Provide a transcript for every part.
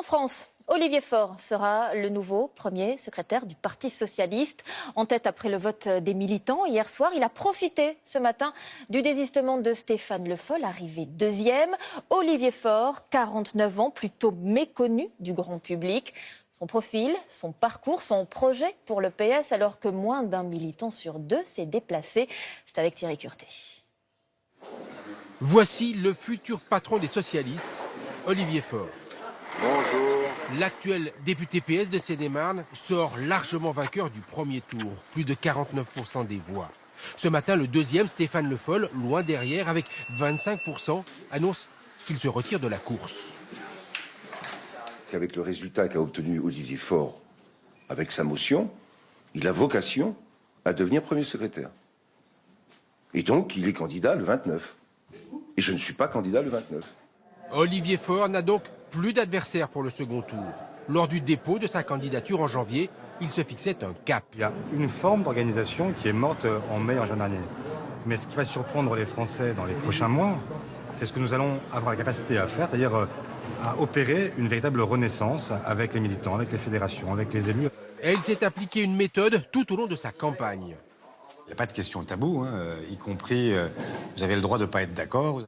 En France, Olivier Faure sera le nouveau premier secrétaire du Parti socialiste. En tête après le vote des militants hier soir, il a profité ce matin du désistement de Stéphane Le Foll, arrivé deuxième. Olivier Faure, 49 ans, plutôt méconnu du grand public. Son profil, son parcours, son projet pour le PS, alors que moins d'un militant sur deux s'est déplacé. C'est avec Thierry Curté. Voici le futur patron des socialistes, Olivier Faure. Bonjour. L'actuel député PS de Seine-et-Marne sort largement vainqueur du premier tour, plus de 49% des voix. Ce matin, le deuxième, Stéphane Le Foll, loin derrière, avec 25%, annonce qu'il se retire de la course. Avec le résultat qu'a obtenu Olivier Faure avec sa motion, il a vocation à devenir premier secrétaire. Et donc, il est candidat le 29. Et je ne suis pas candidat le 29. Olivier Faure n'a donc plus d'adversaire pour le second tour. Lors du dépôt de sa candidature en janvier, il se fixait un cap. Il y a une forme d'organisation qui est morte en mai et en juin dernier. Mais ce qui va surprendre les Français dans les prochains mois, c'est ce que nous allons avoir la capacité à faire, c'est-à-dire à opérer une véritable renaissance avec les militants, avec les fédérations, avec les élus. Et il s'est appliqué une méthode tout au long de sa campagne. Il n'y a pas de question taboue, y compris vous avez le droit de ne pas être d'accord.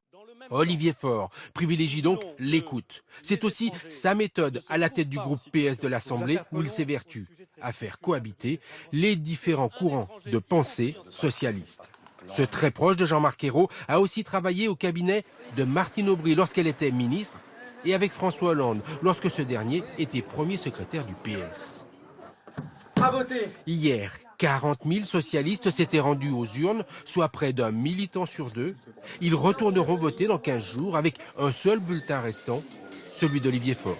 Olivier Faure privilégie donc l'écoute. C'est aussi sa méthode à la tête du groupe PS de l'Assemblée où il s'évertue à faire cohabiter les différents courants de pensée socialistes. Ce très proche de Jean-Marc Ayrault a aussi travaillé au cabinet de Martine Aubry lorsqu'elle était ministre et avec François Hollande lorsque ce dernier était premier secrétaire du PS. À voter. Hier, 40 000 socialistes s'étaient rendus aux urnes, soit près d'un militant sur deux. Ils retourneront voter dans 15 jours avec un seul bulletin restant, celui d'Olivier Faure.